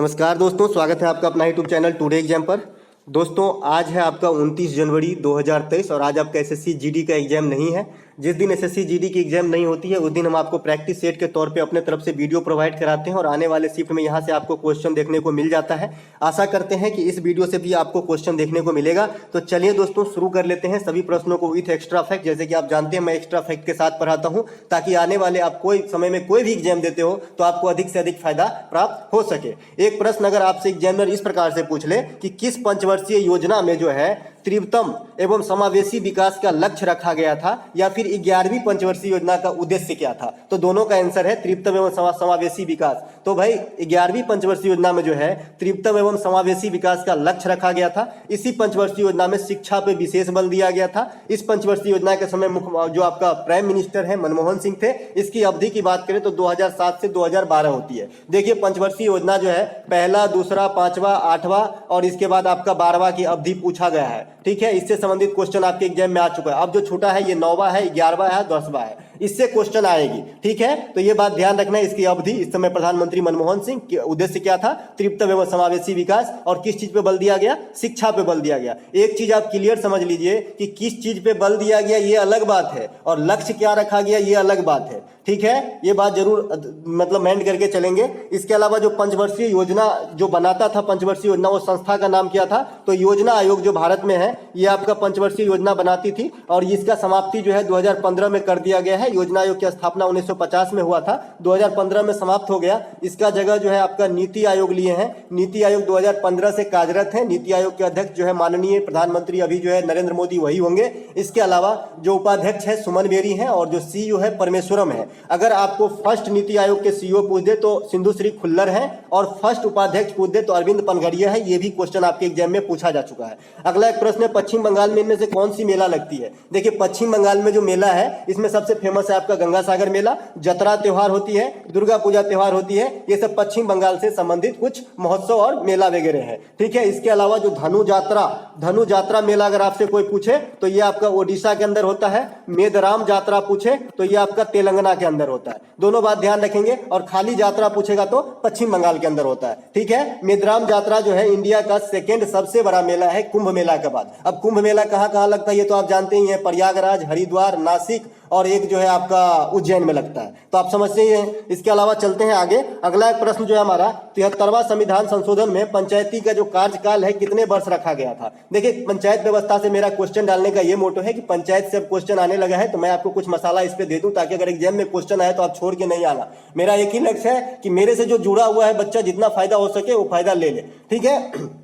नमस्कार दोस्तों, स्वागत है आपका अपना यूट्यूब चैनल टुडे एग्जाम पर। दोस्तों आज है आपका 29 जनवरी 2023 और आज आपका एसएससी जीडी का एग्जाम नहीं है। जिस दिन एसएससी जीडी की एग्जाम नहीं होती है उस दिन हम आपको प्रैक्टिस सेट के तौर पे अपने तरफ से वीडियो प्रोवाइड कराते हैं और आने वाले शिफ्ट में यहाँ से आपको क्वेश्चन देखने को मिल जाता है। आशा करते हैं कि इस वीडियो से भी आपको क्वेश्चन देखने को मिलेगा। तो चलिए दोस्तों शुरू कर लेते हैं सभी प्रश्नों को विथ एक्स्ट्रा फैक्ट। जैसे कि आप जानते हैं मैं एक्स्ट्रा फैक्ट के साथ पढ़ाता हूँ ताकि आने वाले आप कोई समय में कोई भी एग्जाम देते हो तो आपको अधिक से अधिक फायदा प्राप्त हो सके। एक प्रश्न अगर आपसे एग्जामिनर इस प्रकार से पूछ ले कि किस पंचवर्षीय योजना में जो है तीव्रतम एवं समावेशी विकास का लक्ष्य रखा गया था या फिर 11वीं पंचवर्षीय योजना का उद्देश्य क्या था, तो दोनों का आंसर है तीव्रतम एवं समावेशी विकास। तो भाई 11वीं पंचवर्षीय योजना में जो है तीव्रतम एवं समावेशी विकास का लक्ष्य रखा गया था। इसी पंचवर्षीय योजना में शिक्षा पे विशेष बल दिया गया था। इस पंचवर्षीय योजना के समय जो आपका प्राइम मिनिस्टर है मनमोहन सिंह थे। इसकी अवधि की बात करें तो 2007 से 2012 होती है। देखिए पंचवर्षीय योजना जो है पहला, दूसरा, पांचवा, आठवां और इसके बाद आपका 12वां की अवधि पूछा गया है। ठीक है, इससे संबंधित क्वेश्चन आपके एग्जाम में आ चुका है। अब जो छोटा है ये 9वां है, 11वां है, 10वां है, इससे क्वेश्चन आएगी। ठीक है, तो ये बात ध्यान रखना है। इसकी अवधि, इस समय प्रधानमंत्री मनमोहन सिंह के उद्देश्य क्या था, तीव्रतम एवं समावेशी विकास, और किस चीज पे बल दिया गया, शिक्षा पे बल दिया गया। एक चीज आप क्लियर समझ लीजिए कि किस चीज पे बल दिया गया ये अलग बात है और लक्ष्य क्या रखा गया ये अलग बात है। ठीक है, ये बात जरूर मतलब मेंट करके चलेंगे। इसके अलावा जो पंचवर्षीय योजना जो बनाता था पंचवर्षीय योजना, वो संस्था का नाम क्या था, तो योजना आयोग जो भारत में है ये आपका पंचवर्षीय योजना बनाती थी और इसका समाप्ति जो है 2015 में कर दिया गया है। योजना आयोग की स्थापना 1950 में हुआ था, 2015 में समाप्त हो गया। इसका जगह जो है आपका नीति आयोग लिए हैं। नीति आयोग 2015 से कार्यरत है। नीति आयोग के अध्यक्ष जो है माननीय प्रधानमंत्री अभी जो है नरेंद्र मोदी वही होंगे। इसके अलावा जो उपाध्यक्ष है सुमन बेरी है और जो सीईओ है परमेश्वरम है। अगर आपको फर्स्ट नीति आयोग के सीईओ पूछ दे तो सिंधु श्री खुल्लर है और फर्स्ट उपाध्यक्ष पूछ दे तो अरविंद पनघड़िया है। ये भी क्वेश्चन आपके एग्जाम में पूछा जा चुका है। अगला एक प्रश्न है, पश्चिम बंगाल में इनमें से कौन सी मेला लगती है। देखिए पश्चिम बंगाल में जो मेला है इसमें सबसे फेमस है आपका गंगा सागर मेला, जतरा त्योहार होती है, दुर्गा पूजा त्योहार होती है। ये सब पश्चिम बंगाल से संबंधित कुछ महोत्सव और मेला वगैरह है। ठीक है, इसके अलावा जो धनु जात्रा मेला अगर आपसे कोई पूछे तो ये आपका ओडिशा के अंदर होता है। मेदराम जात्रा पूछे तो ये आपका तेलंगाना के अंदर होता है। दोनों बात ध्यान रखेंगे। और खाली यात्रा पूछेगा तो पश्चिम बंगाल के अंदर होता है। ठीक है, मेदराम यात्रा जो है इंडिया का सेकेंड सबसे बड़ा मेला है कुंभ मेला के बाद। अब कुंभ मेला कहाँ लगता है ये तो आप जानते ही हैं, प्रयागराज, हरिद्वार, नासिक और एक जो है आपका उज्जैन में लगता है, तो आप समझते ही हैं। इसके अलावा चलते हैं आगे। अगला एक प्रश्न जो है हमारा 73वां संविधान संशोधन में पंचायती का जो कार्यकाल है कितने वर्ष रखा गया था। देखिए पंचायत व्यवस्था से मेरा क्वेश्चन डालने का ये मोटो है कि पंचायत से अब क्वेश्चन आने लगा है तो मैं आपको कुछ मसाला इस पे दे दूं ताकि अगर एग्जाम में क्वेश्चन आए तो आप छोड़ के नहीं आना। मेरा एक ही लक्ष्य है कि मेरे से जो जुड़ा हुआ है बच्चा जितना फायदा हो सके वो फायदा ले ले। ठीक है,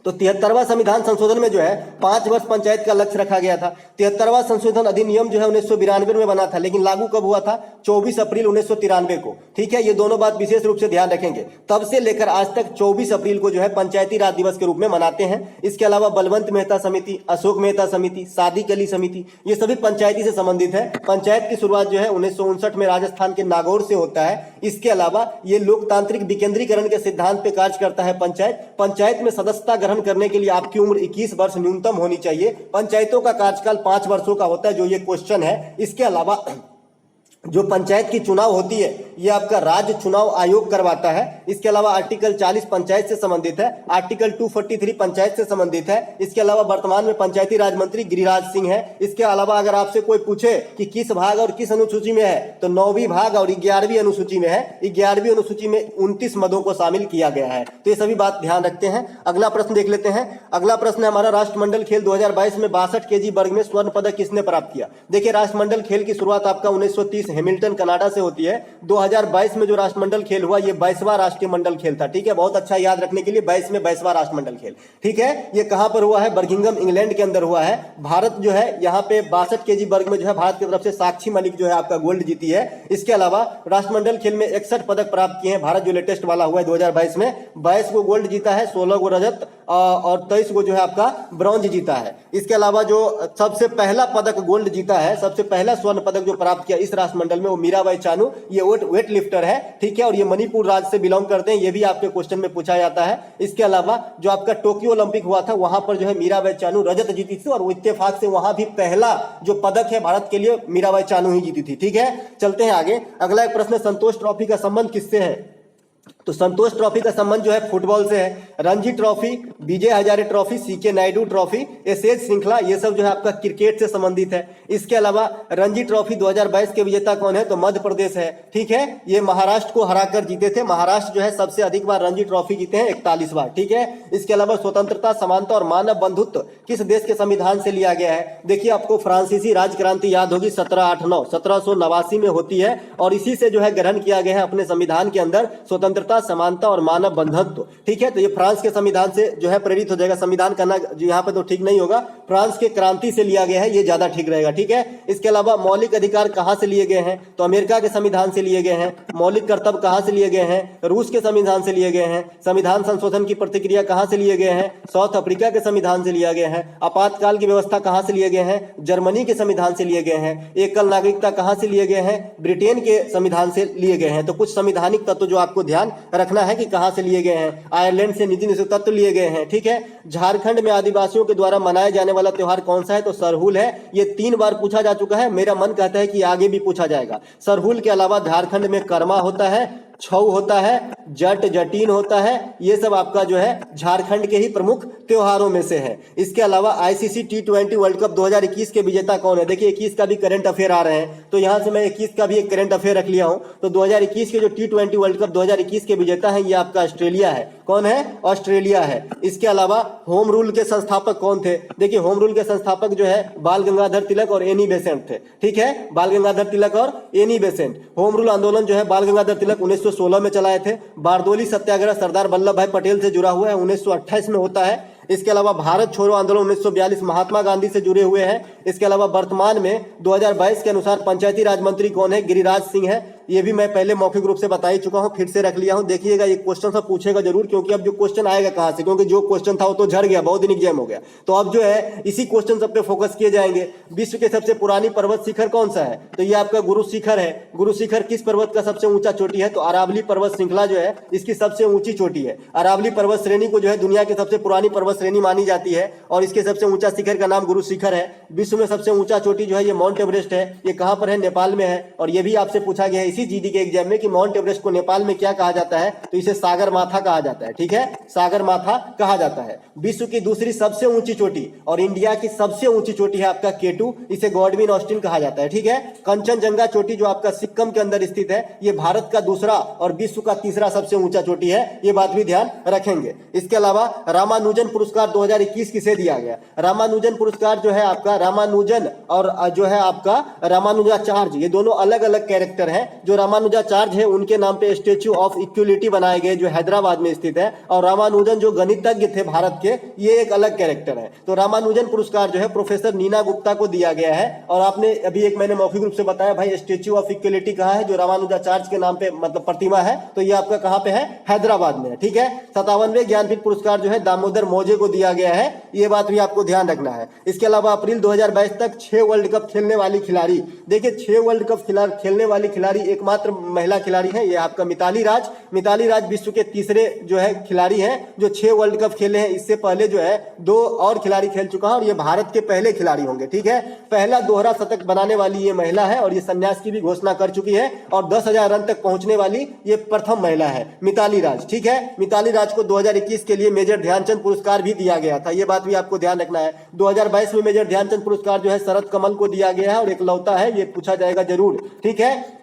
तो 73वां संविधान संशोधन में जो है 5 वर्ष पंचायत का लक्ष्य रखा गया था। 73वां संशोधन अधिनियम जो है 1992 में बना था, लेकिन लागू कब हुआ था, 24 अप्रैल 1993 को। ठीक है, ये दोनों बात विशेष रूप से ध्यान रखेंगे। तब से लेकर आज तक 24 अप्रैल को जो है पंचायती राज दिवस के रूप में मनाते हैं। इसके अलावा बलवंत मेहता समिति, अशोक मेहता समिति, सादिक अली समिति, ये सभी पंचायती से संबंधित है। पंचायत की शुरुआत जो है 1959 में राजस्थान के नागौर से होता है। इसके अलावा ये लोकतांत्रिक विकेंद्रीकरण के सिद्धांत पे कार्य करता है। पंचायत में सदस्यता करने के लिए आपकी उम्र 21 वर्ष न्यूनतम होनी चाहिए। पंचायतों का कार्यकाल 5 वर्षों का होता है, जो ये क्वेश्चन है। इसके अलावा जो पंचायत की चुनाव होती है ये आपका राज्य चुनाव आयोग करवाता है। इसके अलावा आर्टिकल 40 पंचायत से संबंधित है, आर्टिकल 243 पंचायत से संबंधित है। इसके अलावा वर्तमान में पंचायती राज मंत्री गिरिराज सिंह है। इसके अलावा अगर आपसे कोई पूछे कि किस भाग और किस अनुसूची में है तो 9वीं भाग और 11वीं अनुसूची में है। 11वीं अनुसूची में 29 मदों को शामिल किया गया है। तो ये सभी बात ध्यान रखते हैं। अगला प्रश्न देख लेते हैं। अगला प्रश्न है हमारा, राष्ट्रमंडल खेल 2022 में 62 केजी वर्ग में स्वर्ण पदक किसने प्राप्त किया। देखिए राष्ट्रमंडल खेल की शुरुआत आपका 1930 हैमिल्टन कनाडा से होती है। 2022 में जो राष्ट्रमंडल खेल हुआ ये 22वां राष्ट्रीय मंडल खेल था। ठीक है, बहुत अच्छा याद रखने के लिए 22वां राष्ट्रमंडल खेल। ठीक है, ये कहां पर हुआ है, बर्मिंघम इंग्लैंड के अंदर हुआ है। भारत जो है यहाँ पे 62 केजी वर्ग में जो है भारत की तरफ से साक्षी मलिक जो है आपका गोल्ड जीती है। इसके अलावा राष्ट्रमंडल खेल में 61 पदक प्राप्त किए हैं भारत, जो लेटेस्ट वाला हुआ है 2022 में। 22 को गोल्ड जीता है, 16 को रजत और 23 को जो है आपका ब्रॉन्ज जीता है। इसके अलावा जो सबसे पहला पदक गोल्ड जीता है, सबसे पहला स्वर्ण पदक जो प्राप्त किया इस राष्ट्रमंडल में वो मीराबाई चानू, ये वेट लिफ्टर है। ठीक है, और ये मणिपुर राज्य से बिलोंग करते हैं। ये भी आपके क्वेश्चन में पूछा जाता है। इसके अलावा जो आपका टोक्यो ओलंपिक हुआ था वहां पर जो है मीराबाई चानू रजत जीती थी और इत्तेफाक से वहां भी पहला जो पदक है भारत के लिए मीराबाई चानू ही जीती थी। ठीक है, चलते हैं आगे। अगला एक प्रश्न, संतोष ट्रॉफी का संबंध किससे है। तो संतोष ट्रॉफी का संबंध जो है फुटबॉल से है। Ranji trophy, Vijay Hazare trophy, CK Naidu trophy, Ashes श्रृंखला, ये सब जो है आपका क्रिकेट से संबंधित है। इसके अलावा रणजी ट्रॉफी 2022 के विजेता कौन है, तो मध्य प्रदेश है। ठीक है, ये महाराष्ट्र को हराकर जीते थे। महाराष्ट्र जो है सबसे अधिक बार रणजी ट्रॉफी जीते हैं, 41 बार। ठीक है, इसके अलावा स्वतंत्रता, समानता और मानव बंधुत्व किस देश के संविधान से लिया गया है? देखिए, आपको फ्रांसीसी राजक्रांति याद होगी, 1789 में होती है और इसी से जो है ग्रहण किया गया है अपने संविधान के अंदर स्वतंत्रता, समानता और मानव बंधुत्व। ठीक है, तो ये फ्रांस के संविधान से जो है प्रेरित हो जाएगा। संविधान करना यहाँ पे तो ठीक नहीं होगा, फ्रांस के क्रांति से लिया गया है, ये ज्यादा ठीक रहेगा। ठीक है, इसके अलावा मौलिक अधिकार कहां से लिए गए हैं, तो अमेरिका के संविधान से लिए गए हैं। मौलिक कर्तव्य कहां से लिए गए हैं, रूस के संविधान से लिए गए हैं। संविधान संशोधन की प्रतिक्रिया कहां से लिए गए हैं, साउथ अफ्रीका के संविधान से लिया गया है। आपातकाल की व्यवस्था कहां से लिए गए हैं, जर्मनी के संविधान से लिए गए हैं। एकल नागरिकता कहां से लिए गए हैं, ब्रिटेन के संविधान से लिए गए हैं। तो कुछ संवैधानिक तत्व जो आपको ध्यान रखना है कि कहां से लिए गए हैं। आयरलैंड से नीति निषेध तत्व लिए गए हैं। ठीक है, झारखंड में आदिवासियों के द्वारा मनाया जाने वाला त्योहार कौन सा है, तो सरहुल है। ये 3 बार पूछा जा चुका है, मेरा मन कहता है कि आगे भी पूछा जाएगा। सरहुल के अलावा झारखंड में कर्मा होता है, छऊ होता है, जट जटीन होता है। ये सब आपका जो है झारखंड के ही प्रमुख त्योहारों में से है। इसके अलावा आईसीसी T20 वर्ल्ड कप 2021 के विजेता कौन है? देखिए 21 का भी करंट अफेयर आ रहे हैं, तो यहां से मैं 21 का भी एक करंट अफेयर रख लिया हूं। तो 2021 के जो T20 वर्ल्ड कप 2021 के विजेता है, ये आपका ऑस्ट्रेलिया है। कौन है? ऑस्ट्रेलिया है। इसके अलावा होम रूल के संस्थापक कौन थे? देखिए, होम रूल के संस्थापक जो है बाल गंगाधर तिलक और एनी बेसेंट थे। ठीक है, बाल गंगाधर तिलक और एनी बेसेंट। होम रूल आंदोलन जो है बाल गंगाधर तिलक 1916 में चलाए थे। बारदोली सत्याग्रह सरदार वल्लभ भाई पटेल से जुड़ा हुआ है, 1928 में होता है। इसके अलावा भारत छोड़ो आंदोलन 1942 महात्मा गांधी से जुड़े हुए हैं। इसके अलावा वर्तमान में 2022 के अनुसार पंचायती राज मंत्री कौन है? गिरिराज सिंह है। ये भी मैं पहले मौखिक रूप से बता ही चुका हूं, फिर से रख लिया हूं। देखिएगा, ये क्वेश्चन सब पूछेगा जरूर, क्योंकि अब जो क्वेश्चन आएगा कहां से, क्योंकि जो क्वेश्चन था वो तो झड़ गया, बहुत दिन एग्जाम हो गया। तो अब जो है इसी क्वेश्चन सब पे फोकस किए जाएंगे। विश्व के सबसे पुरानी पर्वत शिखर कौन सा है? तो ये आपका गुरु शिखर है। गुरु शिखर किस पर्वत का सबसे ऊंचा चोटी है? तो अरावली पर्वत श्रृंखला जो है इसकी सबसे ऊंची चोटी है। अरावली पर्वत श्रेणी को जो है दुनिया की सबसे पुरानी पर्वत श्रेणी मानी जाती है और इसके सबसे ऊंचा शिखर का नाम गुरु शिखर है। विश्व में सबसे ऊंचा चोटी जो है ये माउंट एवरेस्ट है। ये कहां पर है? नेपाल में है। और ये भी आपसे पूछा गया है इसी जीडी के एग्जाम में कि माउंट एवरेस्ट को नेपाल में क्या कहा जाता है, तो इसे सागर माथा कहा जाता है। ठीक है, सागर माथा कहा जाता है। विश्व की दूसरी सबसे ऊंची चोटी और इंडिया की सबसे ऊंची चोटी है आपका K2, इसे गॉडविन ऑस्टिन कहा जाता है। ठीक है, कंचनजंगा चोटी जो आपका सिक्किम के अंदर स्थित है, ये भारत का दूसरा और विश्व का तीसरा सबसे ऊंचा चोटी है। ये बात भी ध्यान रखेंगे। इसके अलावा रामानुजन पुरस्कार 2021 किसे दिया गया? रामानुजन पुरस्कार जो है आपका रामानुजन और जो है आपका रामानुजाचार्य, ये दोनों अलग अलग कैरेक्टर हैं। जो रामानुजाचार्य है उनके नाम पे स्टेच्यू ऑफ इक्वलिटी बनाए गए जो हैदराबाद में स्थित है, और रामानुजन जो गणितज्ञ थे भारत के, ये एक अलग कैरेक्टर है। तो रामानुजन पुरस्कार जो है प्रोफेसर नीना गुप्ता को दिया गया है। और आपने अभी एक मैंने मौखिक रूप से बताया भाई स्टेच्यू ऑफ इक्वलिटी कहाँ है, जो रामानुजाचार्य के नाम पे मतलब प्रतिमा है, तो ये आपका कहाँ पे है? हैदराबाद में है। ठीक है, 57वें ज्ञानपीठ पुरस्कार जो है दामोदर मौजे को दिया गया है। ये बात भी आपको ध्यान रखना है। इसके अलावा अप्रैल 2022 तक 6 वर्ल्ड कप खेलने वाली खिलाड़ी, देखिए 6 वर्ल्ड कप खेलने वाली खिलाड़ी एकमात्र महिला खिलाड़ी है, ये आपका मिताली राज। मिताली राज विश्व के तीसरे जो है खिलाड़ी हैं जो 6 वर्ल्ड कप खेले हैं। इससे पहले जो है 2 और खिलाड़ी खेल चुका है और ये भारत के पहले खिलाड़ी होंगे। ठीक है, पहला दोहरा शतक बनाने वाली ये महिला है और ये संन्यास की भी घोषणा कर चुकी है और 10,000 रन तक पहुंचने वाली ये प्रथम महिला है, मिताली राज। ठीक है, मिताली राज को 2021 के लिए मेजर ध्यानचंद पुरस्कार भी दिया गया था, ये बात भी आपको ध्यान रखना है। 2022 में मेजर ध्यानचंद पुरस्कार जो है शरद कमल को दिया गया है और इकलौता है, ये पूछा जाएगा जरूर। ठीक है,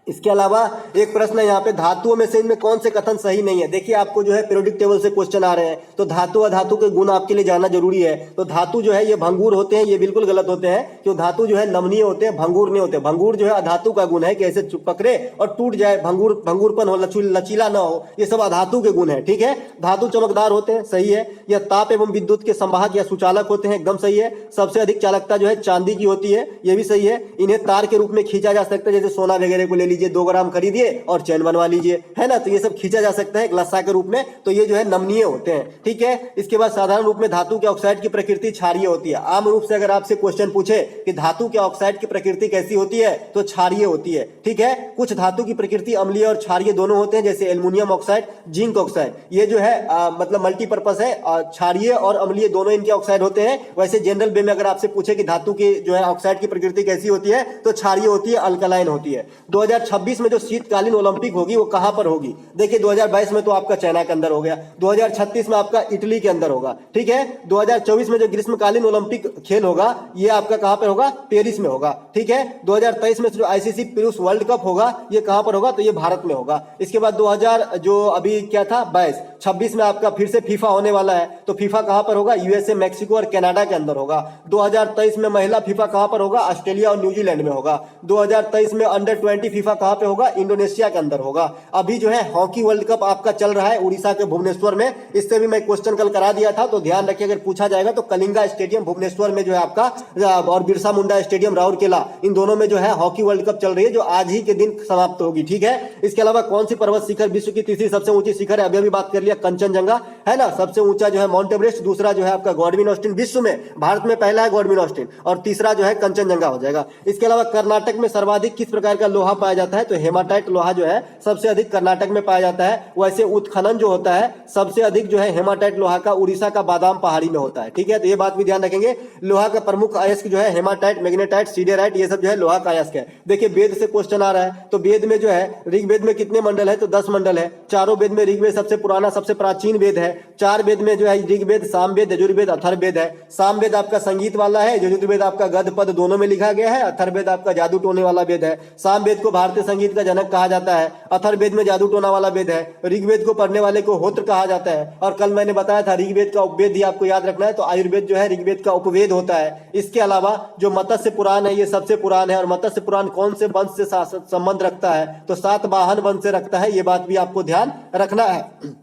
इसके अलावा एक प्रश्न है यहाँ पे, धातुओं में से इनमें कौन से कथन सही नहीं है? देखिए आपको जो है पीरियोडिक टेबल से क्वेश्चन आ रहे हैं, तो धातु अधातु के गुण आपके लिए जानना जरूरी है। तो धातु जो है ये भंगुर होते हैं, ये बिल्कुल गलत होते हैं। क्यों? धातु जो है नमनीय होते हैं, भंगुर नहीं होते। भंगुर जो है अधातु का गुण है कि ऐसे पकड़े और टूट जाए, भंगुरपन हो, लचीला ना हो, ये सब अधातु के गुण है। ठीक है, धातु चमकदार होते हैं, सही है। यह ताप एवं विद्युत के संवाहक या सुचालक होते हैं, एकदम सही है। सबसे अधिक चालकता जो है चांदी की होती है, ये भी सही है। इन्हें तार के रूप में खींचा जा सकता है, जैसे सोना वगैरह को ले लीजिए, 2 ग्राम खरीदिए और चैन बनवा लीजिए, है ना, तो ये सब खींचा जा सकता है एक लस्सा के रूप में, तो ये जो है नमनीय होते हैं। ठीक है, इसके बाद साधारण रूप में धातु के ऑक्साइड की प्रकृति क्षारीय होती है। आम रूप से अगर आपसे क्वेश्चन पूछे कि धातु के ऑक्साइड की प्रकृति कैसी होती है, तो क्षारीय होती है। ठीक है, कुछ धातु की प्रकृति अम्लीय और क्षारीय दोनों होते हैं, जैसे एल्युमिनियम ऑक्साइड, जिंक ऑक्साइड, ये जो है मतलब मल्टीपर्पज है, क्षारीय और अम्लीय दोनों इनके ऑक्साइड होते हैं। वैसे जनरल वे में अगर आपसे पूछे कि धातु की जो है ऑक्साइड की प्रकृति कैसी होती है, तो क्षारीय होती है, अल्कलाइन होती है। 2000 2026 में जो शीतकालीन ओलंपिक होगी वो कहां पर होगी? देखिए 2022 में तो आपका चाइना के अंदर हो गया, 2036 में आपका इटली के अंदर होगा, ठीक है। 2024 में जो ग्रीष्मकालीन ओलंपिक खेल होगा ये आपका कहां पर होगा? पेरिस में होगा, ठीक है। 2023 में जो आईसीसी पुरुष वर्ल्ड कप होगा ये कहां पर होगा? तो ये भारत में होगा। इसके बाद 2000 जो अभी क्या था 22-26 में आपका फिर से फीफा होने वाला है, तो फीफा कहां पर होगा? यूएसए, मैक्सिको और कनाडा के अंदर होगा। 2023 में महिला फीफा कहां पर होगा? ऑस्ट्रेलिया और न्यूजीलैंड में होगा। 2023 में अंडर 20 फीफा कहां पे होगा? इंडोनेशिया के अंदर होगा। अभी जो है हॉकी वर्ल्ड कप आपका चल रहा है उड़ीसा के भुवनेश्वर में, इससे भी मैं क्वेश्चन कल करा दिया था, तो ध्यान रखिए अगर पूछा जाएगा तो कलिंगा स्टेडियम भुवनेश्वर में जो है आपका और बिरसा मुंडा स्टेडियम राउरकेला, इन दोनों में जो है हॉकी वर्ल्ड कप चल रही है जो आज ही के दिन समाप्त होगी, ठीक है। इसके अलावा कौन सी पर्वत शिखर विश्व की तीसरी सबसे ऊंची शिखर है? अभी बात कर लिया कंचनजंगा, है ना। सबसे ऊंचा जो है माउंट एवरेस्ट, दूसरा जो है आपका गॉडविन ऑस्टिन, विश्व में भारत में पहला है गॉडविन ऑस्टिन, और तीसरा जो है कंचनजंगा हो जाएगा। इसके अलावा कर्नाटक में सर्वाधिक किस प्रकार का लोहा पाया जाता है? तो हेमाटाइट लोहा जो है सबसे अधिक कर्नाटक में पाया जाता है। वैसे उत्खनन जो होता है सबसे अधिक जो है हेमाटाइट लोहा का उड़ीसा का बादाम पहाड़ी में होता है, ठीक है। तो ये बात भी ध्यान रखेंगे। लोहा का प्रमुख अयस्क जो है हेमाटाइट, मैग्नेटाइट, सीडेराइट, ये सब जो है लोहा का अयस्क है। देखिए वेद से क्वेश्चन आ रहा है, तो वेद में जो है ऋग्वेद में कितने मंडल है? तो 10 मंडल है। चारों वेद में ऋग्वेद सबसे पुराना सबसे प्राचीन वेद है। 4 वेद में जो है ऋग्वेद, सामवेद, यजुर्वेद, अथर्ववेद है। सामवेद आपका संगीत वाला है, यजुर्वेद आपका गद्य पद दोनों में लिखा गया है, अथर्ववेद आपका जादू टोने वाला वेद है। सामवेद को भारतीय संगीत का जनक कहा जाता है, अथर्ववेद में जादू टोना वाला वेद है। ऋग्वेद को पढ़ने वाले को होत्र कहा जाता है, और कल मैंने बताया था ऋग्वेद का उपवेद ही आपको याद रखना है, तो आयुर्वेद जो है ऋग्वेद का उपवेद होता है। इसके अलावा जो मत्स्य पुराण है ये सबसे पुरान है, और मत्स्य पुराण कौन से वंश से संबंध रखता है? तो सातवाहन वंश से रखता है, ये बात भी आपको ध्यान रखना है।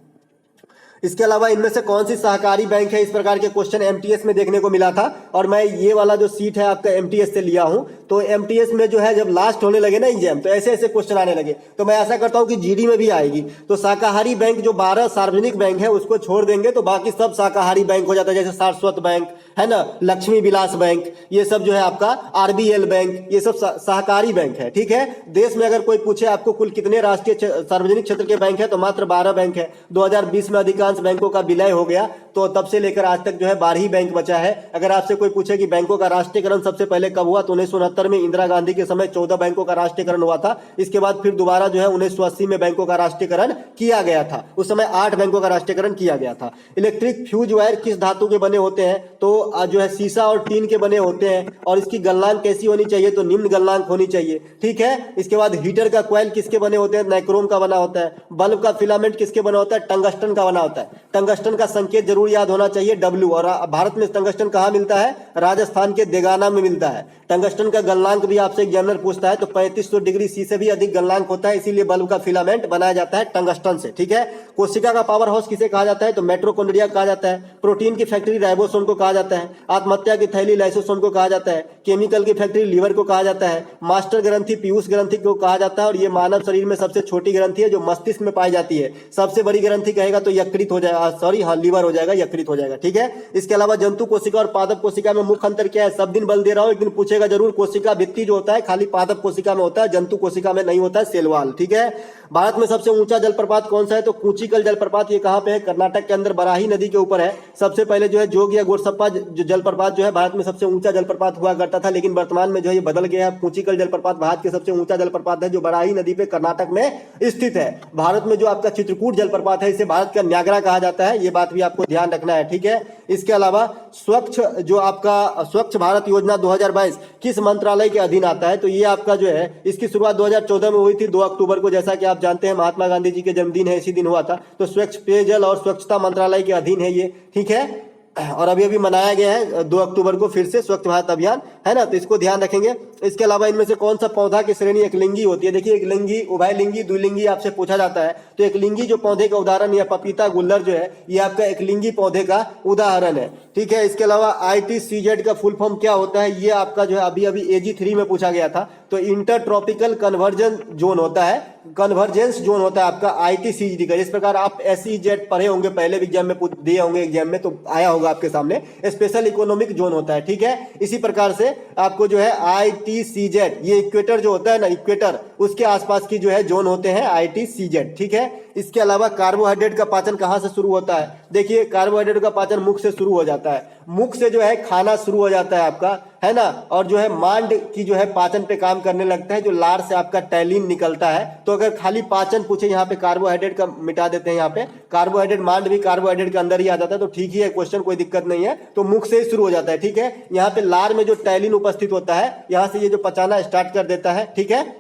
इसके अलावा इनमें से कौन सी सहकारी बैंक है? इस प्रकार के क्वेश्चन एमटीएस में देखने को मिला था, और मैं ये वाला जो सीट है आपका एमटीएस से लिया हूं। तो एमटीएस में जो है जब लास्ट होने लगे ना एग्जाम, तो ऐसे ऐसे क्वेश्चन आने लगे, तो मैं ऐसा करता हूं कि जीडी में भी आएगी। तो शाकाहारी बैंक जो 12 सार्वजनिक बैंक है उसको छोड़ देंगे तो बाकी सब शाकाहारी बैंक हो जाता है, जैसे सारस्वत बैंक है ना, लक्ष्मी विलास बैंक, ये सब जो है आपका आरबीएल बैंक, ये सब सहकारी बैंक है, ठीक है। देश में अगर कोई पूछे आपको कुल कितने राष्ट्रीय सार्वजनिक क्षेत्र के बैंक है, तो मात्र 12 बैंक है। 2020 में अधिकांश बैंकों का विलय हो गया, तो तब से लेकर आज तक जो है 12 ही बैंक बचा है। अगर आपसे कोई पूछे कि बैंकों का राष्ट्रीयकरण सबसे पहले कब हुआ, तो 1969 में इंदिरा गांधी के समय 14 बैंकों का राष्ट्रीयकरण हुआ था। इसके बाद फिर दोबारा जो है 1980 में बैंकों का राष्ट्रीयकरण किया गया था, उस समय 8 बैंकों का राष्ट्रीयकरण किया गया था। इलेक्ट्रिक फ्यूज वायर किस धातु के बने होते हैं? तो जो है शीशा और टीन के बने होते हैं, और इसकी गलनांक कैसी होनी चाहिए? तो निम्न गलनांक होनी चाहिए, ठीक है। इसके बाद हीटर का कॉइल किसके बने होते हैं? नाइक्रोम का बना होता है। बल्ब का फिलामेंट किसके बना होता है? टंगस्टन का बना होता है। टंगस्टन का संकेत जरूर याद होना चाहिए W, और भारत में टंगस्टन कहाँ मिलता है? राजस्थान के देगाना में मिलता है। टंगस्टन का गलनांक भी आपसे एग्जामिनर पूछता है, तो 3500 डिग्री सी से भी अधिक गलनांक होता है, इसीलिए बल्ब का फिलामेंट बनाया जाता है टंगस्टन से, ठीक है। कोशिका का पावर हाउस किसे कहा जाता है? तो मेट्रोकॉन्ड्रिया कहा जाता है। प्रोटीन की फैक्ट्री राइबोसोम को कहा जाता है। आत्महत्या की थैली लाइसोसोम को कहा जाता है। केमिकल की फैक्ट्री लीवर को कहा जाता है। मास्टर ग्रंथि पीयूष ग्रंथि को कहा जाता है, और ये मानव शरीर में सबसे छोटी ग्रंथि है जो मस्तिष्क में पाई जाती है। सबसे बड़ी ग्रंथि कहेगा तो यकृत हो जाएगा, सॉरी हाँ लीवर हो जाएगा, यकृत हो जाएगा, ठीक है। इसके अलावा जंतु कोशिका और पादप कोशिका में मुख्य अंतर क्या है? सब दिन बल दे रहा हूं, एक दिन पूछेगा जरूर। कोशिका भित्ति जो होता है खाली पादप कोशिका में होता है, जंतु कोशिका में नहीं होता है, सेल वॉल, ठीक है। भारत में सबसे ऊंचा जलप्रपात कौन सा है? तो कूचिकल जलप्रपात, ये कहां पे है? कर्नाटक के अंदर बराही नदी के ऊपर है। सबसे पहले जो है जोग या गोरसप्पा जलप्रपात जो है भारत में सबसे ऊंचा जलप्रपात हुआ करता था, लेकिन वर्तमान में जो है ये बदल गया है। कूचिकल जलप्रपात भारत के सबसे ऊंचा जलप्रपात है जो बराही नदी पे कर्नाटक में स्थित है। भारत में जो आपका चित्रकूट जलप्रपात है इसे भारत का न्यागरा कहा जाता है, ये बात भी आपको ध्यान रखना है, ठीक है। इसके अलावा स्वच्छ जो आपका स्वच्छ भारत योजना 2022 किस मंत्रालय के अधीन आता है? तो ये आपका जो है इसकी शुरुआत 2014 में हुई थी 2 अक्टूबर को, जैसा कि आप जानते हैं महात्मा गांधी जी के जन्मदिन है, इसी दिन हुआ था। तो स्वच्छ पेयजल और स्वच्छता मंत्रालय के अधीन है ये, ठीक है। और अभी अभी मनाया गया है 2 अक्टूबर को फिर से स्वच्छ भारत अभियान, है ना, तो इसको ध्यान रखेंगे। इसके अलावा इनमें से कौन सा पौधा की श्रेणी एकलिंगी होती है? देखिए एकलिंगी, उभयलिंगी, द्विलिंगी आपसे पूछा जाता है। तो एकलिंगी जो पौधे का उदाहरण या पपीता गुल्लर जो है ये आपका एकलिंगी पौधे का उदाहरण है, ठीक है। इसके अलावा ITCZ का फुल फॉर्म क्या होता है? ये आपका जो है अभी अभी AG3 में पूछा गया था। तो इंटर ट्रॉपिकल कन्वर्जन जोन होता है, कन्वर्जेंस जोन होता है आपका ITCZ का। इस प्रकार आप SEZ पढ़े होंगे, पहले भी एग्जाम में दिए होंगे, एग्जाम में तो आया होगा आपके सामने। स्पेशल इकोनॉमिक जोन होता है, ठीक है। इसी प्रकार से आपको जो है ITCZ, ये इक्वेटर जो होता है ना, इक्वेटर उसके आसपास की जो है जोन होते हैं ITCZ, ठीक है। इसके अलावा कार्बोहाइड्रेट का पाचन कहाँ से शुरू होता है? देखिए कार्बोहाइड्रेट का पाचन मुख से शुरू हो जाता है, मुख से जो है खाना शुरू हो जाता है आपका, है ना, और जो है मांड की जो है पाचन पे काम करने लगता है, जो लार से आपका टैलिन निकलता है। तो अगर खाली पाचन पूछे यहाँ पे कार्बोहाइड्रेट का मिटा देते हैं, यहाँ पे कार्बोहाइड्रेट मांड भी कार्बोहाइड्रेट के अंदर ही आ जाता है, तो ठीक ही है क्वेश्चन, कोई दिक्कत नहीं है। तो मुख से ही शुरू हो जाता है, ठीक है। यहाँ पे लार में जो टैलिन उपस्थित होता है, यहाँ से ये जो पचाना स्टार्ट कर देता है, ठीक है।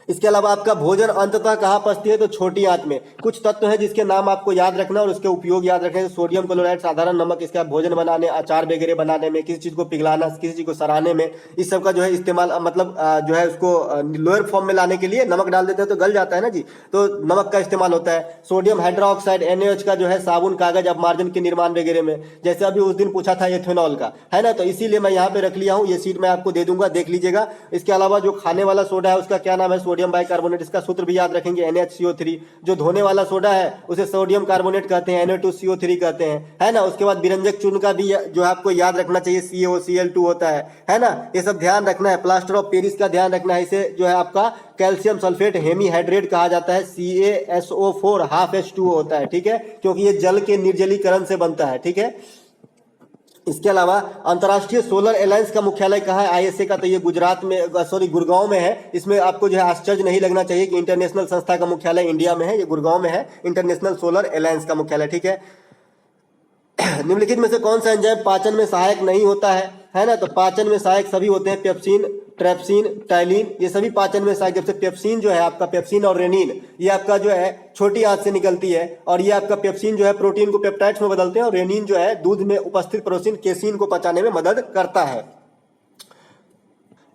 इसके अलावा आपका भोजन अंततः कहाँ पचती है? तो छोटी आंत में। कुछ तत्व हैं जिसके नाम आपको याद रखना और उसके उपयोग याद रखना है। सोडियम क्लोराइड साधारण नमक, इसका भोजन बनाने, अचार वगैरह बनाने में, किसी चीज को पिघलाना, किसी चीज को सराने में, इस सब का जो है इस्तेमाल, मतलब जो है उसको लोअर फॉर्म में लाने के लिए नमक डाल देते हैं तो गल जाता है ना जी, तो नमक का इस्तेमाल होता है। सोडियम हाइड्रोक्साइड NaOH का जो है साबुन, कागज, अपमार्जन के निर्माण वगैरह में, जैसे अभी उस दिन पूछा था एथेनॉल का, है ना, तो इसीलिए मैं यहाँ पे रख लिया हूँ, ये सीट मैं आपको दे दूंगा, देख लीजिएगा। इसके अलावा जो खाने वाला सोडा है उसका क्या नाम है? सोडियम बाइकार्बोनेट, इसका सूत्र भी याद रखेंगे NaCO3। जो धोने वाला सोडा है उसे सोडियम कार्बोनेट कहते हैं, Na2CO3 कहते हैं, है ना। उसके बाद विरंजक चूर्ण का भी जो है आपको याद रखना चाहिए, CaOCl2 होता है ना, ये सब ध्यान रखना है। प्लास्टर ऑफ पेरिस का ध्यान रखना है, इसे जो है आपका कैल्शियम सल्फेट हेमीहाइड्रेट कहा जाता है, CaSO4 हाफ H2O होता है, ठीक है, क्योंकि ये जल के निर्जलीकरण से बनता है, ठीक है। इसके अलावा अंतर्राष्ट्रीय सोलर अलायंस का मुख्यालय कहाँ है? ISA का, तो ये गुजरात में, सॉरी गुड़गांव में है। इसमें आपको जो है आश्चर्य नहीं लगना चाहिए कि इंटरनेशनल संस्था का मुख्यालय इंडिया में है, ये गुड़गांव में है, इंटरनेशनल सोलर अलायंस का मुख्यालय, ठीक है। निम्नलिखित में से कौन सा एंजाइम पाचन में सहायक नहीं होता है ना, तो पाचन में सहायक सभी होते हैं, पेप्सिन, ट्रेप्सिन, टाइलिन, ये सभी पाचन में सहायक। जब से पेप्सिन जो है आपका, पेप्सिन और रेनिन, ये आपका जो है छोटी आंत से निकलती है, और ये आपका पेप्सिन जो है प्रोटीन को पेप्टाइड्स में बदलते हैं, और रेनिन जो है दूध में उपस्थित प्रोटीन केसिन को पचाने में मदद करता है।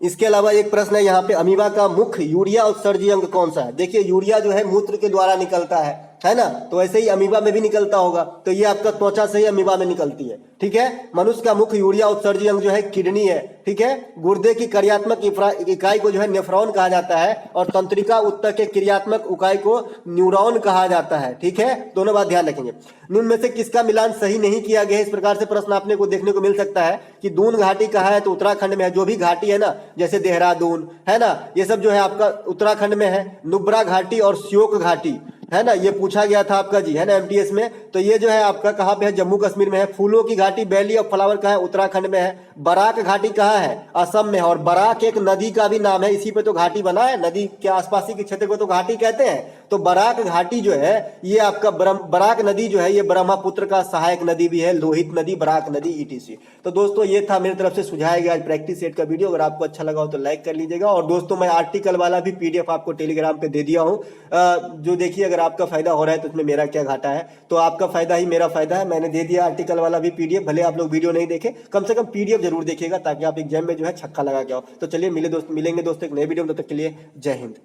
इसके अलावा एक प्रश्न है यहाँ पे, अमीबा का मुख्य यूरिया उत्सर्जी अंग कौन सा है? देखिए यूरिया जो है मूत्र के द्वारा निकलता है ना, तो ऐसे ही अमीबा में भी निकलता होगा, तो ये आपका त्वचा से ही अमीबा में निकलती है, ठीक है। मनुष्य का मुख्य यूरिया उत्सर्जी अंग जो है किडनी है, ठीक है। गुर्दे की क्रियात्मक इकाई को जो है नेफ्रॉन कहा जाता है, और तंत्रिका उत्तक के क्रियात्मक इकाई को न्यूरॉन कहा जाता है, ठीक है। दोनों बात ध्यान रखेंगे। निम्न में से किसका मिलान सही नहीं किया गया? इस प्रकार से प्रश्न आपने को देखने को मिल सकता है कि दून घाटी कहाँ है? तो उत्तराखंड में है। जो भी घाटी है ना, जैसे देहरादून, है ना, ये सब जो है आपका उत्तराखंड में है। नुब्रा घाटी और श्योक घाटी, है ना, ये पूछा गया था आपका जी, है ना, MTS में, तो ये जो है आपका कहाँ पे है? जम्मू कश्मीर में है। फूलों की घाटी, वैली ऑफ फ्लावर कहाँ है? उत्तराखंड में है। बराक घाटी कहाँ है? असम में है। और बराक एक नदी का भी नाम है, इसी पे तो घाटी बना है, नदी के आसपास के क्षेत्र को तो घाटी कहते हैं। तो बराक घाटी जो है ये आपका बराक नदी जो है ये ब्रह्मपुत्र का सहायक नदी भी है, लोहित नदी, बराक नदी, ETC। तो दोस्तों ये था मेरी तरफ से सुझाया गया आज प्रैक्टिस सेट का वीडियो। अगर आपको अच्छा लगा हो तो लाइक कर लीजिएगा, और दोस्तों मैं आर्टिकल वाला भी PDF आपको टेलीग्राम पे दे दिया हूँ, जो देखिए अगर आपका फायदा हो रहा है तो उसमें मेरा क्या घाटा है, तो आपका फायदा ही मेरा फायदा है। मैंने दे दिया आर्टिकल वाला भी PDF, भले आप लोग वीडियो नहीं देखे, कम से कम PDF जरूर देखिएगा ताकि आप एग्जाम में जो है छक्का लगा के आओ। तो चलिए मिलेंगे दोस्तों एक नए वीडियो में, तब तक के लिए जय हिंद।